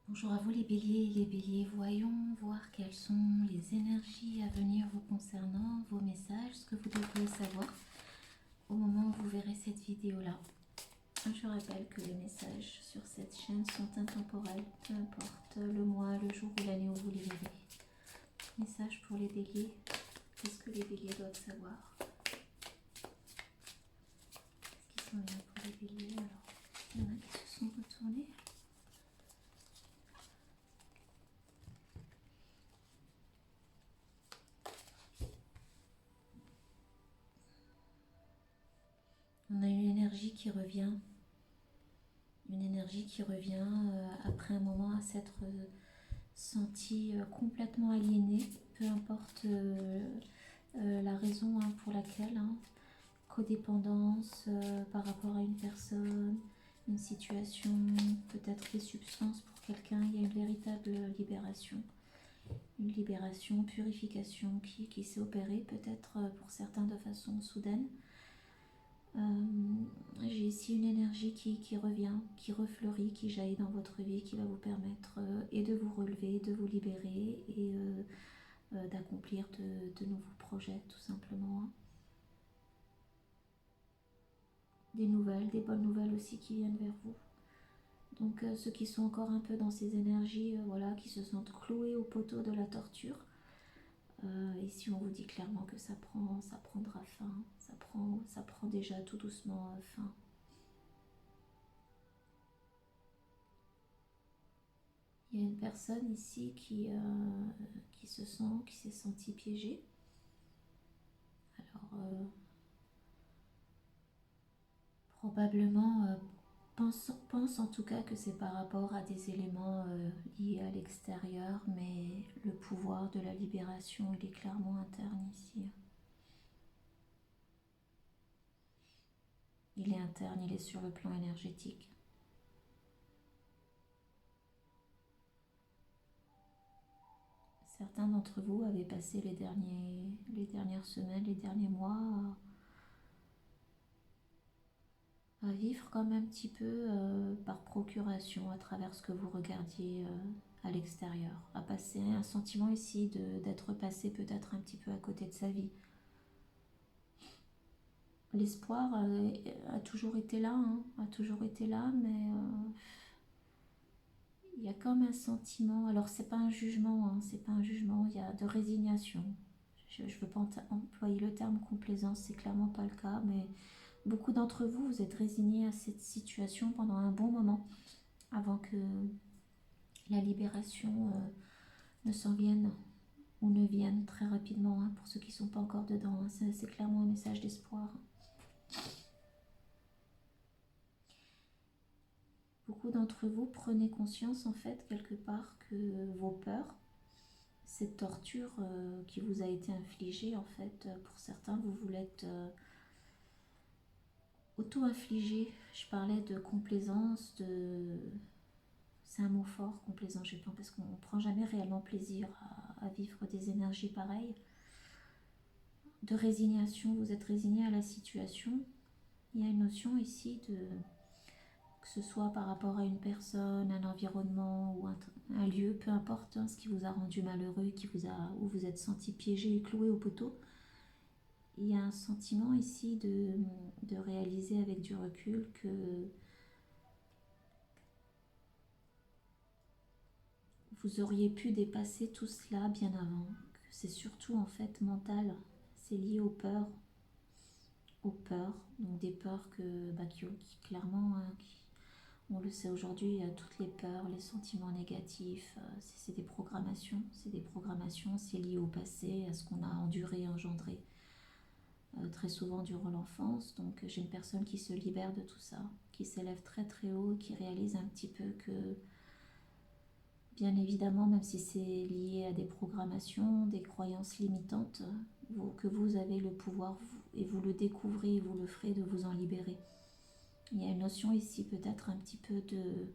Bonjour à vous les béliers, voyons voir quelles sont les énergies à venir vous concernant, vos messages, ce que vous devriez savoir au moment où vous verrez cette vidéo-là. Je rappelle que les messages sur cette chaîne sont intemporels, peu importe le mois, le jour ou l'année où vous les verrez. Message pour les béliers, qu'est-ce que les béliers doivent savoir? Qu'est-ce qui sont là pour les béliers? Alors, il y en a qui se sont retournés. On a une énergie qui revient. Une énergie qui revient après un moment à s'être senti complètement aliéné, peu importe la raison pour laquelle, codépendance par rapport à une personne, une situation, peut-être des substances pour quelqu'un, il y a une véritable libération, purification qui s'est opérée peut-être pour certains de façon soudaine. J'ai ici une énergie qui revient, qui refleurit, qui jaillit dans votre vie, qui va vous permettre et de vous relever, de vous libérer et d'accomplir de nouveaux projets tout simplement. Des nouvelles, des bonnes nouvelles aussi qui viennent vers vous. Donc ceux qui sont encore un peu dans ces énergies, voilà, qui se sentent cloués au poteau de la torture, ici on vous dit clairement que ça prendra fin, ça prend déjà tout doucement fin. Il y a une personne ici qui s'est sentie piégée. Alors, probablement pense en tout cas que c'est par rapport à des éléments liés à l'extérieur, mais le pouvoir de la libération, il est clairement interne ici. Il est interne, il est sur le plan énergétique. Certains d'entre vous avaient passé les dernières semaines, les derniers mois à vivre comme un petit peu par procuration à travers ce que vous regardiez à l'extérieur, à passer un sentiment ici d'être passé peut-être un petit peu à côté de sa vie. L'espoir a toujours été là, mais il y a comme un sentiment, alors c'est pas un jugement, il y a de résignation. Je ne veux pas employer le terme complaisance, c'est clairement pas le cas, mais beaucoup d'entre vous, vous êtes résignés à cette situation pendant un bon moment, avant que la libération ne s'en vienne ou ne vienne très rapidement, pour ceux qui ne sont pas encore dedans. C'est clairement un message d'espoir. Beaucoup d'entre vous prenez conscience en fait quelque part que vos peurs, cette torture qui vous a été infligée en fait, pour certains vous vous l'êtes auto-infligée. Je parlais de complaisance, c'est un mot fort, complaisant, je pense, parce qu'on ne prend jamais réellement plaisir à vivre des énergies pareilles. De résignation, vous êtes résigné à la situation. Il y a une notion ici que ce soit par rapport à une personne, un environnement ou un lieu, peu importe, ce qui vous a rendu malheureux, où vous êtes senti piégé et cloué au poteau. Il y a un sentiment ici de réaliser avec du recul que vous auriez pu dépasser tout cela bien avant. C'est surtout en fait mental, c'est lié aux peurs, donc des peurs qui clairement, on le sait aujourd'hui, toutes les peurs, les sentiments négatifs, c'est des programmations, c'est lié au passé, à ce qu'on a enduré, engendré très souvent durant l'enfance. Donc j'ai une personne qui se libère de tout ça, qui s'élève très très haut, qui réalise un petit peu que bien évidemment, même si c'est lié à des programmations, des croyances limitantes, que vous avez le pouvoir, et vous le découvrez, et vous le ferez, de vous en libérer. Il y a une notion ici peut-être un petit peu de...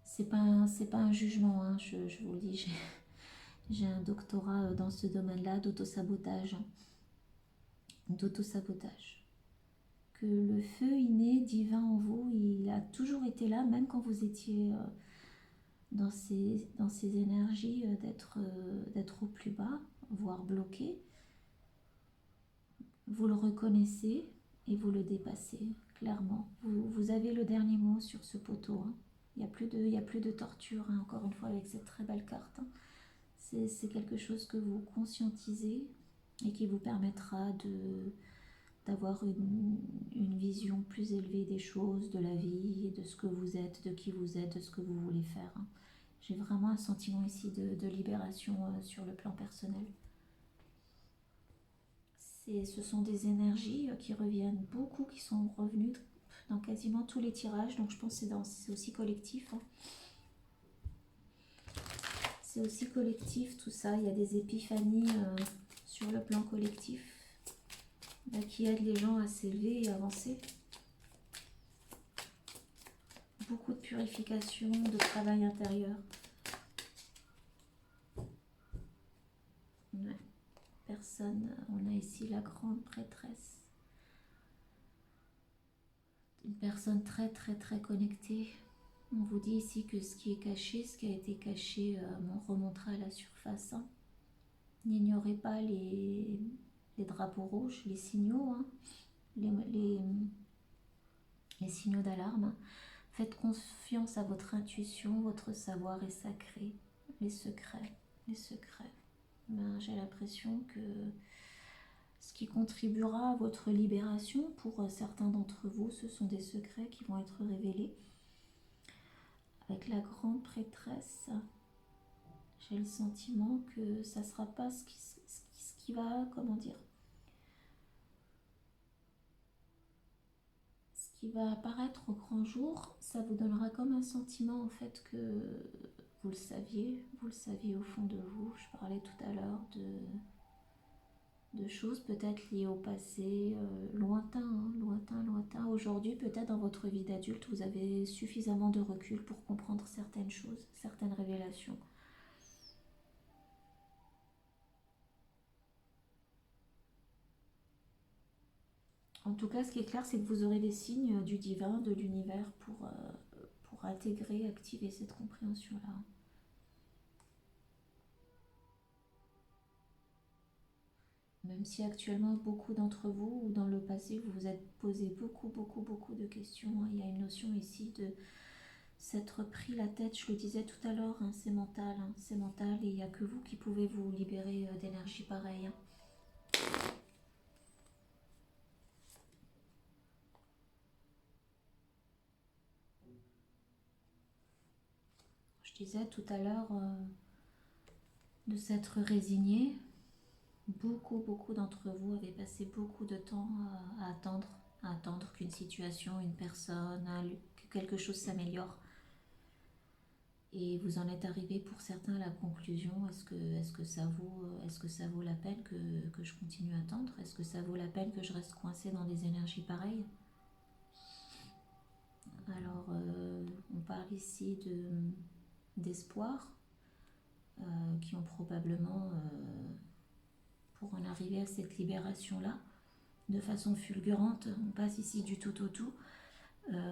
C'est pas un jugement, je vous le dis, j'ai un doctorat dans ce domaine-là d'autosabotage. Que le feu inné, divin en vous, il a toujours été là, même quand vous étiez dans ces énergies d'être au plus bas, voire bloqué. Vous le reconnaissez et vous le dépassez, clairement. Vous avez le dernier mot sur ce poteau. Hein. Il n'y a plus de torture, hein, encore une fois, avec cette très belle carte. Hein. C'est quelque chose que vous conscientisez et qui vous permettra d'avoir une vision plus élevée des choses, de la vie, de ce que vous êtes, de qui vous êtes, de ce que vous voulez faire. Hein. J'ai vraiment un sentiment ici de libération sur le plan personnel. Ce sont des énergies qui reviennent beaucoup, qui sont revenues dans quasiment tous les tirages, donc je pense que c'est aussi collectif. Hein. C'est aussi collectif tout ça, il y a des épiphanies sur le plan collectif qui aident les gens à s'élever et avancer. Beaucoup de purification, de travail intérieur. Ouais. Personne, on a ici la grande prêtresse. Une personne très très très connectée. On vous dit ici que ce qui est caché, ce qui a été caché, remontera à la surface. Hein. N'ignorez pas les drapeaux rouges, les signaux, hein, les signaux d'alarme. Faites confiance à votre intuition, votre savoir est sacré. Les secrets, les secrets. Ben, j'ai l'impression que ce qui contribuera à votre libération, pour certains d'entre vous, ce sont des secrets qui vont être révélés. Avec la grande prêtresse, j'ai le sentiment que ça ne sera pas ce qui va, comment dire, ce qui va apparaître au grand jour. Ça vous donnera comme un sentiment en fait que vous le saviez au fond de vous. Je parlais tout à l'heure de choses peut-être liées au passé, lointain, hein, lointain. Aujourd'hui, peut-être dans votre vie d'adulte, vous avez suffisamment de recul pour comprendre certaines choses, certaines révélations. En tout cas, ce qui est clair, c'est que vous aurez des signes du divin, de l'univers pour intégrer, activer cette compréhension-là. Même si actuellement, beaucoup d'entre vous, ou dans le passé, vous vous êtes posé beaucoup de questions. Il y a une notion ici de s'être pris la tête, je le disais tout à l'heure, hein, c'est mental, et il n'y a que vous qui pouvez vous libérer d'énergie pareille. Hein. Je disais tout à l'heure de s'être résigné. Beaucoup d'entre vous avaient passé beaucoup de temps à attendre qu'une situation, une personne, que quelque chose s'améliore. Et vous en êtes arrivé pour certains à la conclusion, est-ce que ça vaut la peine que je continue à attendre? Est-ce que ça vaut la peine que je reste coincée dans des énergies pareilles? Alors, on parle ici d'espoir, qui ont probablement, pour en arriver à cette libération-là, de façon fulgurante, on passe ici du tout au tout,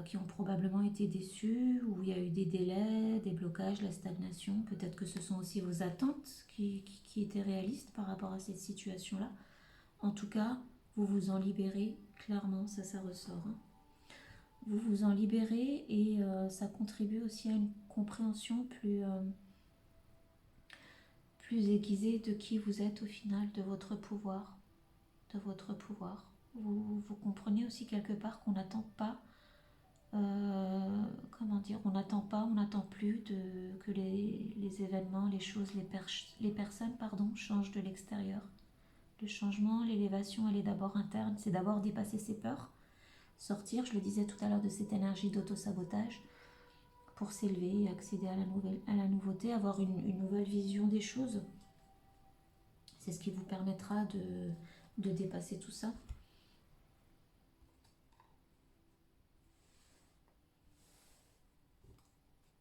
qui ont probablement été déçus, où il y a eu des délais, des blocages, la stagnation. Peut-être que ce sont aussi vos attentes qui étaient réalistes par rapport à cette situation-là. En tout cas, vous vous en libérez, clairement, ça ressort. Hein. Vous vous en libérez et ça contribue aussi à une compréhension plus aiguisée de qui vous êtes au final, de votre pouvoir. Vous comprenez aussi quelque part qu'on n'attend pas, on n'attend plus que les événements, les choses, les personnes, changent de l'extérieur. Le changement, l'élévation, elle est d'abord interne, c'est d'abord dépasser ses peurs, sortir, je le disais tout à l'heure, de cette énergie d'auto-sabotage pour s'élever, accéder à la nouveauté, avoir une nouvelle vision des choses. C'est ce qui vous permettra de dépasser tout ça.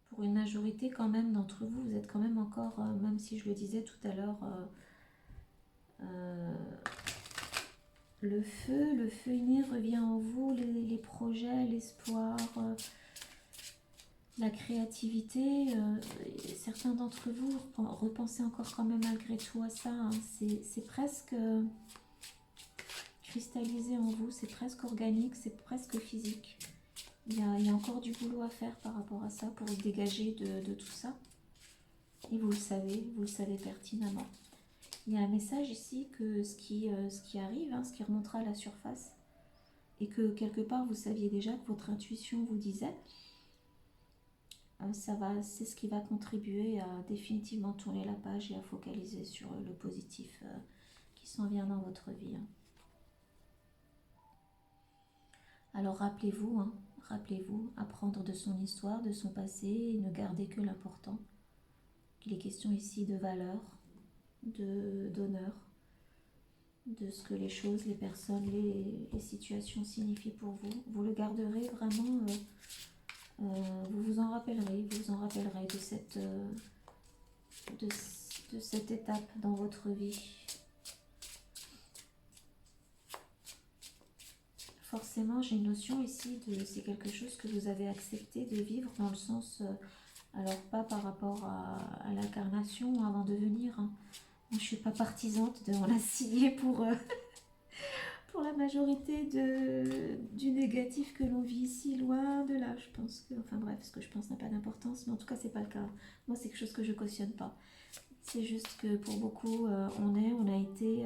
Pour une majorité quand même d'entre vous, vous êtes quand même encore, même si je le disais tout à l'heure, le feu inné revient en vous, les projets, l'espoir, La créativité, certains d'entre vous repensez encore quand même malgré tout à ça, hein. C'est presque cristallisé en vous, c'est presque organique, c'est presque physique. Il y a encore du boulot à faire par rapport à ça pour se dégager de tout ça. Et vous le savez pertinemment. Il y a un message ici que ce qui arrive, hein, ce qui remontera à la surface, et que quelque part vous saviez déjà que votre intuition vous disait, c'est ce qui va contribuer à définitivement tourner la page et à focaliser sur le positif qui s'en vient dans votre vie, hein. Alors rappelez-vous, hein, rappelez-vous, apprendre de son histoire, de son passé, et ne garder que l'important. Il est question ici de valeur, d'honneur, de ce que les choses, les personnes, les situations signifient pour vous. Vous le garderez vraiment, vous vous en rappellerez de cette étape dans votre vie. Forcément, j'ai une notion ici c'est quelque chose que vous avez accepté de vivre dans le sens, alors pas par rapport à l'incarnation avant de venir, hein. Moi, je ne suis pas partisante de on l'a signé pour la majorité du négatif que l'on vit ici, loin de là. Je pense que, enfin bref, ce que je pense n'a pas d'importance, mais en tout cas, c'est pas le cas. Moi, c'est quelque chose que je cautionne pas. C'est juste que pour beaucoup, on a été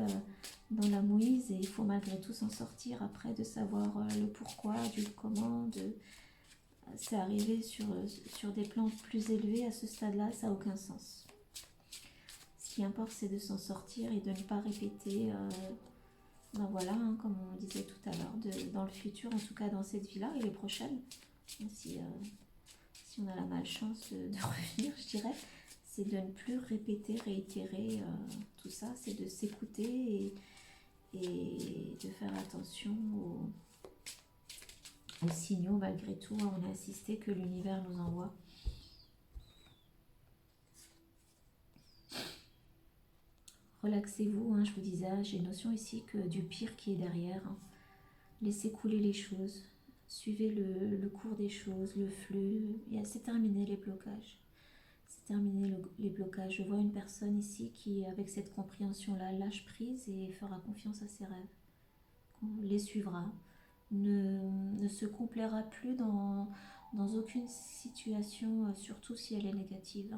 dans la mouise et il faut malgré tout s'en sortir après, de savoir le pourquoi, du comment, c'est arrivé sur des plans plus élevés. À ce stade-là, ça n'a aucun sens. Ce qui importe, c'est de s'en sortir et de ne pas répéter, ben voilà, hein, comme on disait tout à l'heure, dans le futur, en tout cas dans cette vie-là et les prochaines, si on a la malchance de revenir, je dirais, c'est de ne plus répéter, réitérer tout ça, c'est de s'écouter et de faire attention aux signaux malgré tout. On a assisté que l'univers nous envoie. Relaxez-vous, hein, je vous disais, j'ai une notion ici que du pire qui est derrière, hein. Laissez couler les choses, suivez le cours des choses, le flux, et c'est terminé les blocages. C'est terminé les blocages. Je vois une personne ici qui, avec cette compréhension-là, lâche prise et fera confiance à ses rêves. On les suivra, ne se complaira plus dans aucune situation, surtout si elle est négative.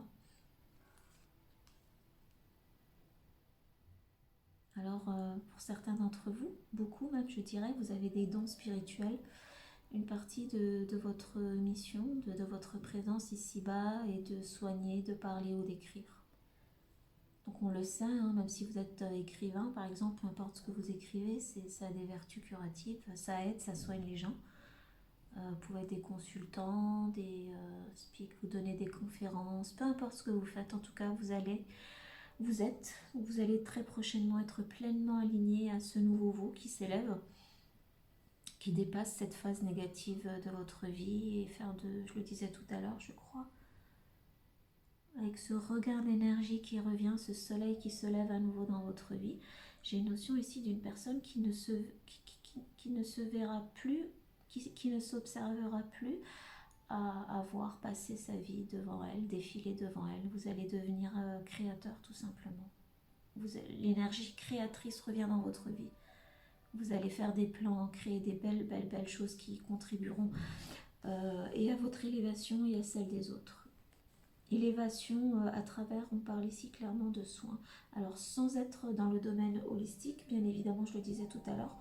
Alors, pour certains d'entre vous, beaucoup même, je dirais, vous avez des dons spirituels. Une partie de votre mission, de votre présence ici-bas est de soigner, de parler ou d'écrire. Donc on le sait, hein, même si vous êtes écrivain, par exemple, peu importe ce que vous écrivez, ça a des vertus curatives, ça aide, ça soigne les gens. Vous pouvez être des consultants, vous donner des conférences, peu importe ce que vous faites, en tout cas vous allez très prochainement être pleinement aligné à ce nouveau vous qui s'élève, qui dépasse cette phase négative de votre vie et je le disais tout à l'heure, je crois, avec ce regain d'énergie qui revient, ce soleil qui se lève à nouveau dans votre vie. J'ai une notion ici d'une personne qui ne se verra plus, qui ne s'observera plus à voir passer sa vie devant elle, défiler devant elle. Vous allez devenir créateur tout simplement. L'énergie créatrice revient dans votre vie. Vous allez faire des plans, créer des belles choses qui contribueront et à votre élévation et à celle des autres. Élévation à travers, on parle ici clairement de soins. Alors sans être dans le domaine holistique, bien évidemment, je le disais tout à l'heure,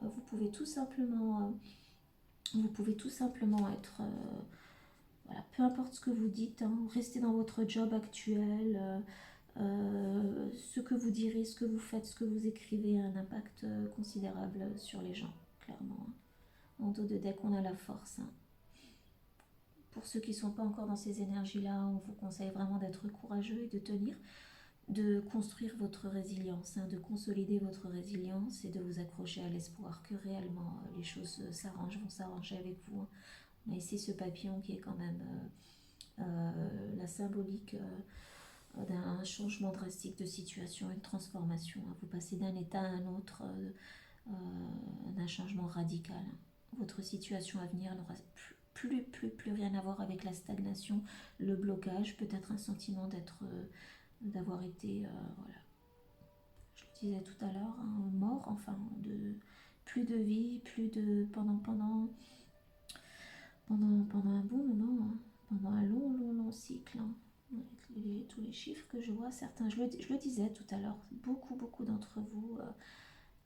vous pouvez tout simplement être, voilà, peu importe ce que vous dites, hein, restez dans votre job actuel, ce que vous direz, ce que vous faites, ce que vous écrivez a un impact considérable sur les gens, clairement, hein. En dos de deck, on a la force, hein. Pour ceux qui ne sont pas encore dans ces énergies-là, on vous conseille vraiment d'être courageux et de tenir, de construire votre résilience, hein, de consolider votre résilience et de vous accrocher à l'espoir que réellement les choses vont s'arranger avec vous, hein. On a ici ce papillon qui est quand même la symbolique d'un changement drastique de situation, une transformation, hein. Vous passez d'un état à un autre, d'un changement radical. Votre situation à venir n'aura plus rien à voir avec la stagnation, le blocage, peut-être un sentiment d'avoir été, voilà, je le disais tout à l'heure, hein, mort, enfin, plus de vie, plus de, pendant un bon moment, hein, pendant un long cycle, hein, avec tous les chiffres que je vois, certains, je le disais tout à l'heure, beaucoup d'entre vous,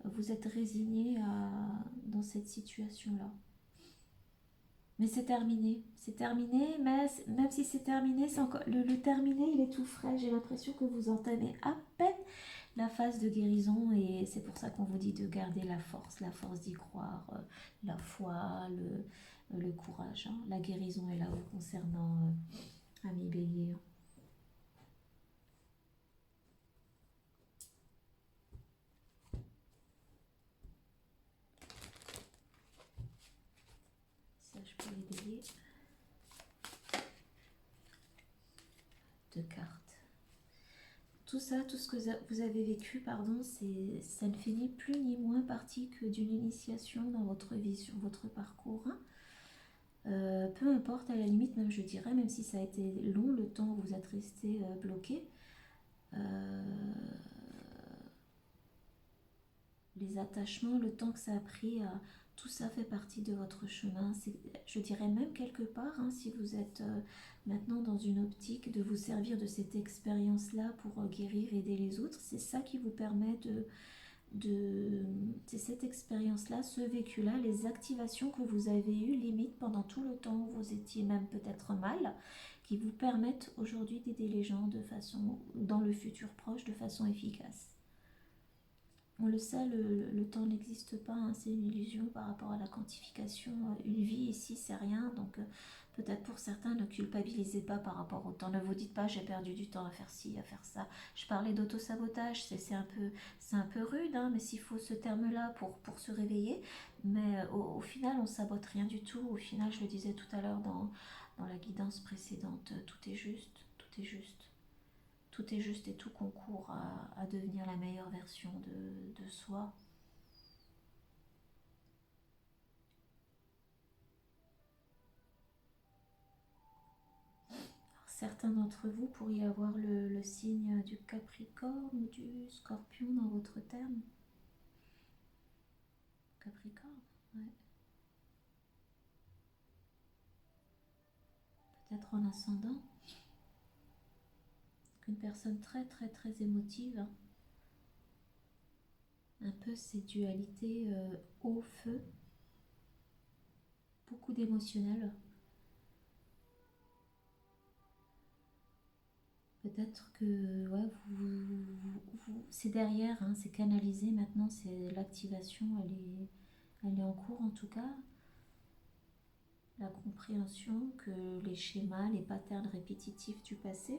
vous êtes résignés dans cette situation-là. Mais c'est terminé, mais même si c'est terminé, c'est encore, le terminé, il est tout frais. J'ai l'impression que vous entamez à peine la phase de guérison et c'est pour ça qu'on vous dit de garder la force d'y croire, la foi, le courage, hein. La guérison est là vous concernant, ami Bélier. Sage pour les béliers. Deux cartes. Tout ça, tout ce que vous avez vécu, pardon, ça ne fait ni plus ni moins partie que d'une initiation dans votre vie, sur votre parcours, hein. Peu importe, à la limite, même je dirais, même si ça a été long le temps où vous êtes resté bloqué, les attachements, le temps que ça a pris, tout ça fait partie de votre chemin. Je dirais même quelque part, hein, si vous êtes maintenant dans une optique de vous servir de cette expérience-là pour guérir, aider les autres, c'est ça qui vous permet c'est cette expérience-là, ce vécu-là, les activations que vous avez eues limite pendant tout le temps où vous étiez même peut-être mal, qui vous permettent aujourd'hui d'aider les gens dans le futur proche de façon efficace. On le sait, le temps n'existe pas, hein, c'est une illusion par rapport à la quantification. Une vie ici, c'est rien, donc peut-être pour certains, ne culpabilisez pas par rapport au temps. Ne vous dites pas, j'ai perdu du temps à faire ci, à faire ça. Je parlais d'auto-sabotage, c'est un peu rude, hein, mais s'il faut ce terme-là pour se réveiller. Mais au final, on sabote rien du tout. Au final, je le disais tout à l'heure dans la guidance précédente, tout est juste, tout est juste. Tout est juste et tout concourt à devenir la meilleure version de soi. Alors, certains d'entre vous pourriez avoir le signe du Capricorne ou du Scorpion dans votre terme. Capricorne, ouais. Peut-être en ascendant. Une personne très émotive. Un peu ces dualités eau-feu. Beaucoup d'émotionnel. Peut-être que ouais, c'est derrière, hein, c'est canalisé maintenant, c'est l'activation, elle est en cours en tout cas. La compréhension que les schémas, les patterns répétitifs du passé,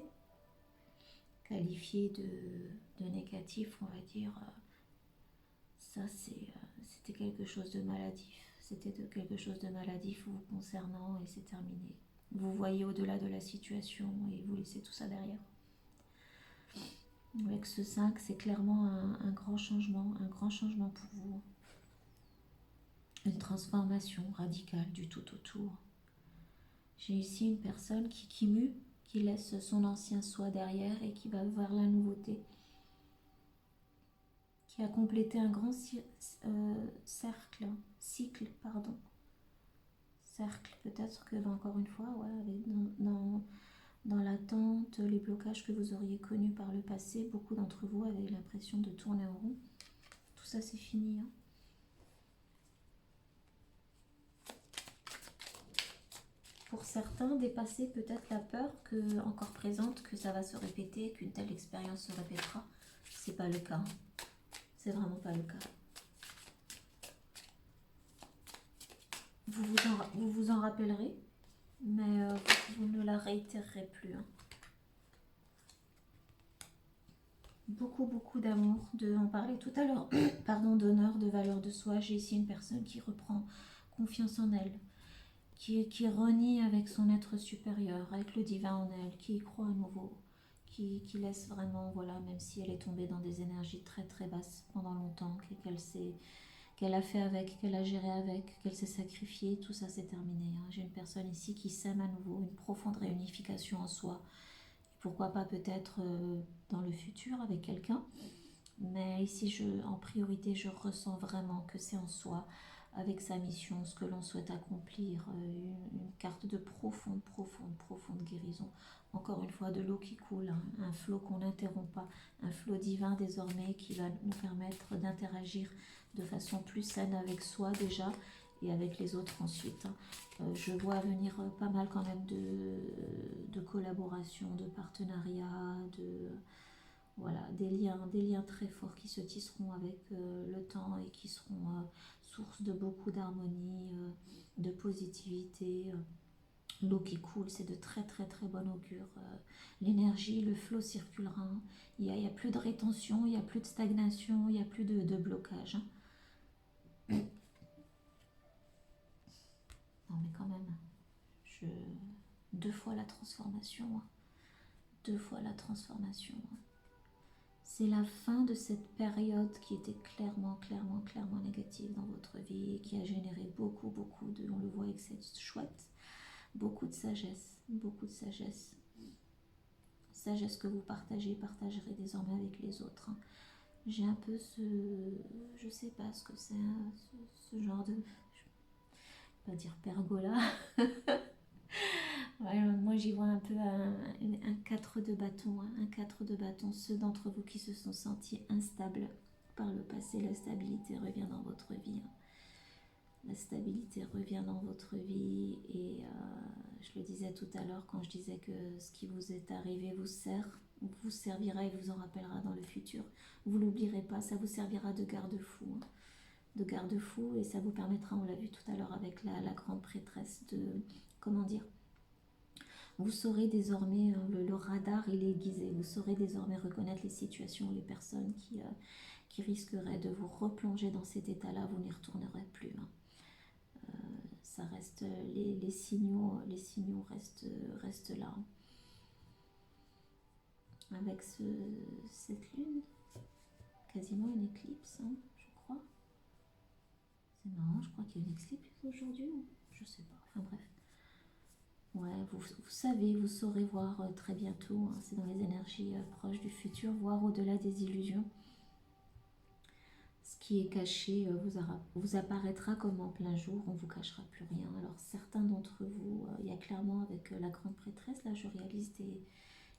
qualifiés de négatifs, on va dire, ça c'était quelque chose de maladif. C'était quelque chose de maladif vous concernant et c'est terminé. Vous voyez au-delà de la situation et vous laissez tout ça derrière. Avec ce 5, c'est clairement un grand changement pour vous. Une transformation radicale du tout autour. J'ai ici une personne qui mue, qui laisse son ancien soi derrière et qui va vers la nouveauté. Qui a complété un grand cycle, cercle, peut-être que, encore une fois, ouais, dans l'attente, les blocages que vous auriez connus par le passé, beaucoup d'entre vous avaient l'impression de tourner en rond. Tout ça, c'est fini, hein. Pour certains, dépasser peut-être la peur encore présente que ça va se répéter, qu'une telle expérience se répétera. C'est pas le cas. C'est vraiment pas le cas. Vous vous en rappellerez, mais vous ne la réitérerez plus, hein. Beaucoup d'amour, on parlait tout à l'heure, pardon, d'honneur, de valeur de soi. J'ai ici une personne qui reprend confiance en elle, qui renie avec son être supérieur, avec le divin en elle, qui y croit à nouveau, qui laisse vraiment, voilà, même si elle est tombée dans des énergies très basses pendant longtemps, qu'elle a fait avec, qu'elle a géré avec, qu'elle s'est sacrifiée, tout ça c'est terminé, hein. J'ai une personne ici qui s'aime à nouveau, une profonde réunification en soi. Pourquoi pas peut-être dans le futur avec quelqu'un. Mais ici, en priorité, je ressens vraiment que c'est en soi, avec sa mission, ce que l'on souhaite accomplir, une carte de profonde, profonde, profonde guérison. Encore une fois, de l'eau qui coule, hein, un flot qu'on n'interrompt pas, un flot divin désormais qui va nous permettre d'interagir de façon plus saine avec soi déjà et avec les autres ensuite, hein. Je vois venir pas mal quand même de collaborations, de partenariats, voilà, des liens très forts qui se tisseront avec le temps et qui seront source de beaucoup d'harmonie, de positivité. L'eau qui coule, c'est de très très très bon augure. L'énergie, le flot circulera. Il y a plus de rétention, il n'y a plus de stagnation, il n'y a plus de blocage, hein. Non mais quand même, je... deux fois la transformation, hein. Deux fois la transformation, hein. C'est la fin de cette période qui était clairement, clairement, clairement négative dans votre vie et qui a généré beaucoup, beaucoup de, on le voit avec cette chouette, beaucoup de sagesse, beaucoup de sagesse. Sagesse que vous partagerez désormais avec les autres, hein. J'ai un peu je sais pas ce que c'est, hein, ce genre de, je vais pas dire pergola. Ouais, moi j'y vois un peu un 4 de bâton, hein, un 4 de bâton. Ceux d'entre vous qui se sont sentis instables par le passé, la stabilité revient dans votre vie, hein. La stabilité revient dans votre vie et je le disais tout à l'heure quand je disais que ce qui vous est arrivé vous servira et vous en rappellera dans le futur. Vous l'oublierez pas, ça vous servira de garde-fou, hein. De garde-fou et ça vous permettra, on l'a vu tout à l'heure avec la grande prêtresse, de, comment dire, vous saurez désormais, le radar il est aiguisé, vous saurez désormais reconnaître les situations, les personnes qui risqueraient de vous replonger dans cet état-là, vous n'y retournerez plus, hein. Ça reste, les signaux restent là. Avec cette lune, quasiment une éclipse, hein, je crois. C'est marrant, je crois qu'il y a une éclipse aujourd'hui, je sais pas, enfin bref. Ouais, vous savez, vous saurez voir très bientôt, hein, c'est dans les énergies proches du futur, voir au-delà des illusions. Ce qui est caché vous apparaîtra comme en plein jour, on ne vous cachera plus rien. Alors certains d'entre vous, il y a clairement avec la grande prêtresse, là je réalise des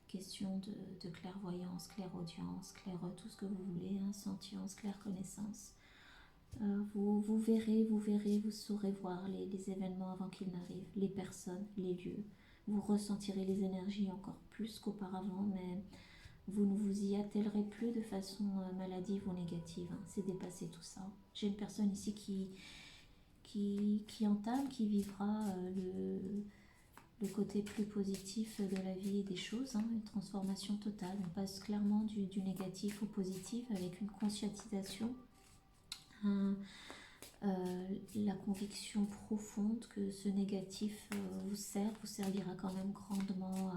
questions de clairvoyance, clairaudience, tout ce que vous voulez, hein, sentience, claire connaissance. Vous verrez, vous saurez voir les événements avant qu'ils n'arrivent, les personnes, les lieux. Vous ressentirez les énergies encore plus qu'auparavant, mais vous ne vous y attellerez plus de façon maladive ou négative, hein. C'est dépassé tout ça. J'ai une personne ici qui entame, qui vivra le côté plus positif de la vie et des choses, hein, une transformation totale. On passe clairement du négatif au positif avec une conscientisation, la conviction profonde que ce négatif vous servira quand même grandement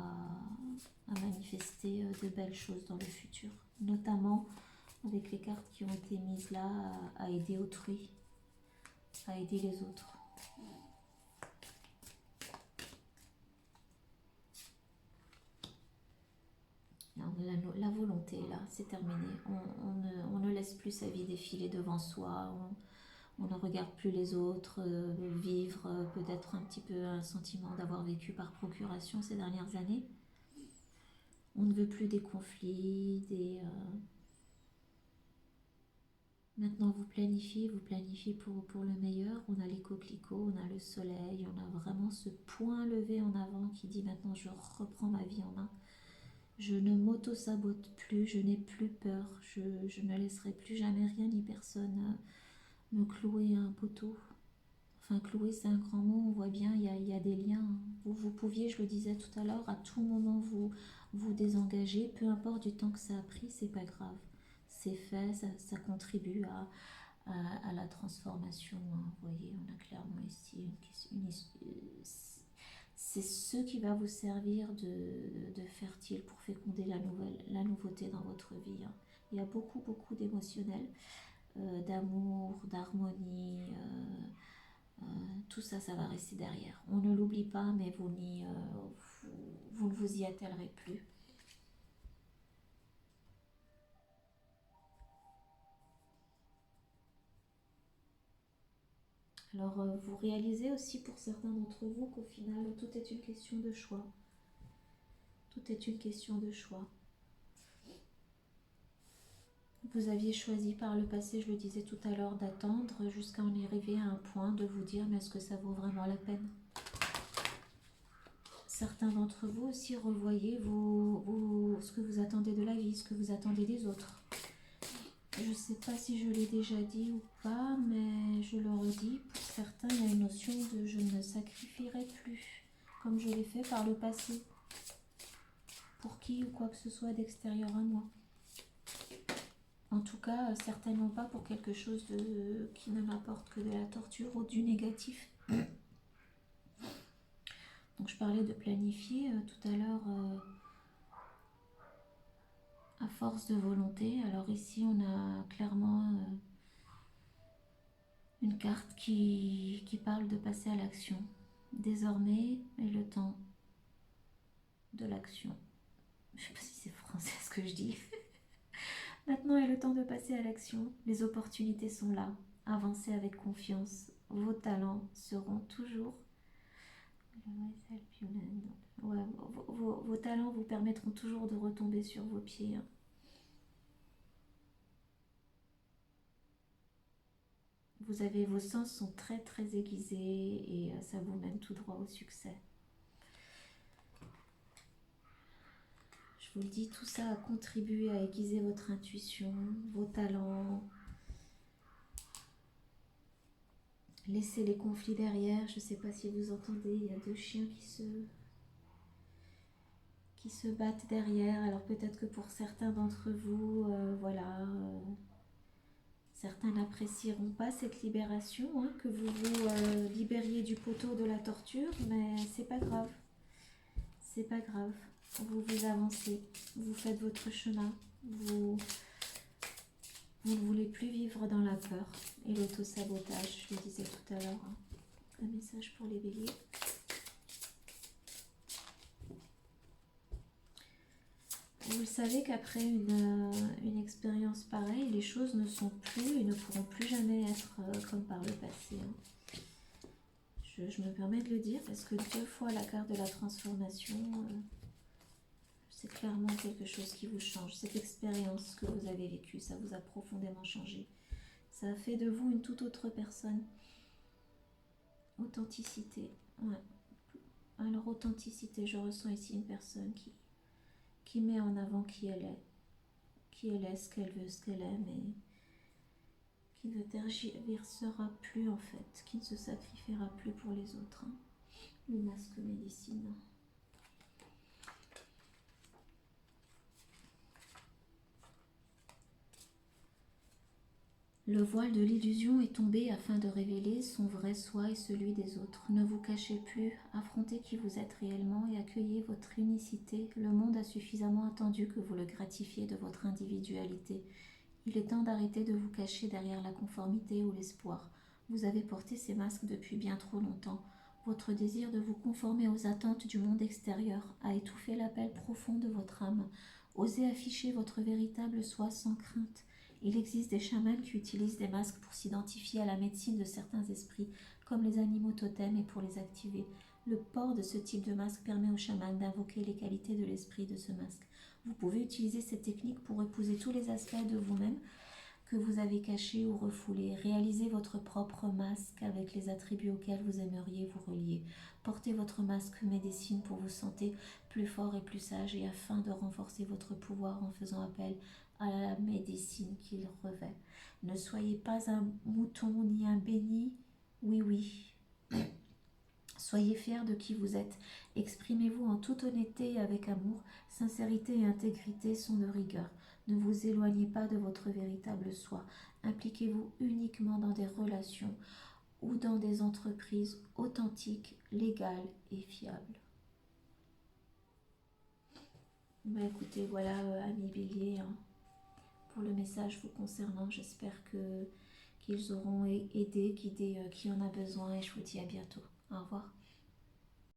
à manifester de belles choses dans le futur, notamment avec les cartes qui ont été mises là à aider autrui, à aider les autres. La volonté, là, c'est terminé. On ne laisse plus sa vie défiler devant soi. On ne regarde plus les autres vivre peut-être un petit peu un sentiment d'avoir vécu par procuration ces dernières années. On ne veut plus des conflits, Maintenant vous planifiez pour le meilleur. On a les coquelicots, on a le soleil, on a vraiment ce point levé en avant qui dit maintenant je reprends ma vie en main. Je ne m'auto-sabote plus, je n'ai plus peur, je ne laisserai plus jamais rien ni personne me clouer un poteau. Enfin, clouer, c'est un grand mot, on voit bien, il y a des liens. Vous pouviez, je le disais tout à l'heure, à tout moment vous désengager, peu importe du temps que ça a pris, c'est pas grave. C'est fait, ça contribue à la transformation, hein. Vous voyez, on a clairement ici c'est ce qui va vous servir de fertile pour féconder la nouveauté dans votre vie, hein. Il y a beaucoup, beaucoup d'émotionnel. d'amour, d'harmonie, tout ça, ça va rester derrière. On ne l'oublie pas, mais vous ne vous y attellerez plus. Alors, vous réalisez aussi pour certains d'entre vous qu'au final, tout est une question de choix. Tout est une question de choix. Vous aviez choisi par le passé, je le disais tout à l'heure, d'attendre jusqu'à en arriver à un point de vous dire mais est-ce que ça vaut vraiment la peine? Certains d'entre vous aussi revoyez ce que vous attendez de la vie, ce que vous attendez des autres. Je ne sais pas si je l'ai déjà dit ou pas, mais je le redis, pour certains il y a une notion de je ne sacrifierai plus, comme je l'ai fait par le passé, pour qui ou quoi que ce soit d'extérieur à moi. En tout cas, certainement pas pour quelque chose qui ne m'apporte que de la torture ou du négatif. Donc je parlais de planifier tout à l'heure à force de volonté. Alors ici, on a clairement une carte qui parle de passer à l'action. Désormais est le temps de l'action. Je ne sais pas si c'est français ce que je dis. Maintenant est le temps de passer à l'action. Les opportunités sont là. Avancez avec confiance. Vos talents seront toujours... Ouais, vos talents vous permettront toujours de retomber sur vos pieds. Vos sens sont très très aiguisés et ça vous mène tout droit au succès. Je vous le dis, tout ça a contribué à aiguiser votre intuition, vos talents. Laissez les conflits derrière. Je ne sais pas si vous entendez, il y a deux chiens qui se battent derrière. Alors peut-être que pour certains d'entre vous, certains n'apprécieront pas cette libération, que vous vous libériez du poteau de la torture, mais c'est pas grave. C'est pas grave. Vous avancez, vous faites votre chemin, vous ne voulez plus vivre dans la peur et l'auto-sabotage, je le disais tout à l'heure. Un message pour les béliers. Vous le savez qu'après une expérience pareille, les choses ne sont plus et ne pourront plus jamais être comme par le passé. Je me permets de le dire parce que 2 fois la carte de la transformation, c'est clairement quelque chose qui vous change. Cette expérience que vous avez vécue, ça vous a profondément changé. Ça a fait de vous une toute autre personne. Authenticité. Ouais. Alors authenticité, je ressens ici une personne qui met en avant qui elle est, ce qu'elle veut, ce qu'elle aime et qui ne tergiversera plus en fait, qui ne se sacrifiera plus pour les autres. Le masque médecine. Le voile de l'illusion est tombé afin de révéler son vrai soi et celui des autres. Ne vous cachez plus, affrontez qui vous êtes réellement et accueillez votre unicité. Le monde a suffisamment attendu que vous le gratifiez de votre individualité. Il est temps d'arrêter de vous cacher derrière la conformité ou l'espoir. Vous avez porté ces masques depuis bien trop longtemps. Votre désir de vous conformer aux attentes du monde extérieur a étouffé l'appel profond de votre âme. Osez afficher votre véritable soi sans crainte. Il existe des chamans qui utilisent des masques pour s'identifier à la médecine de certains esprits, comme les animaux totems, et pour les activer. Le port de ce type de masque permet aux chamans d'invoquer les qualités de l'esprit de ce masque. Vous pouvez utiliser cette technique pour épouser tous les aspects de vous-même que vous avez cachés ou refoulés. Réalisez votre propre masque avec les attributs auxquels vous aimeriez vous relier. Portez votre masque médecine pour vous sentir plus fort et plus sage et afin de renforcer votre pouvoir en faisant appel à la médecine qu'il revêt. Ne soyez pas un mouton ni un béni, oui. Soyez fiers de qui vous êtes. Exprimez-vous en toute honnêteté et avec amour. Sincérité et intégrité sont de rigueur. Ne vous éloignez pas de votre véritable soi. Impliquez-vous uniquement dans des relations ou dans des entreprises authentiques, légales et fiables. Écoutez, voilà, amis béliers, pour le message vous concernant. J'espère qu'ils auront aidé, guidé qui en a besoin et je vous dis à bientôt. Au revoir.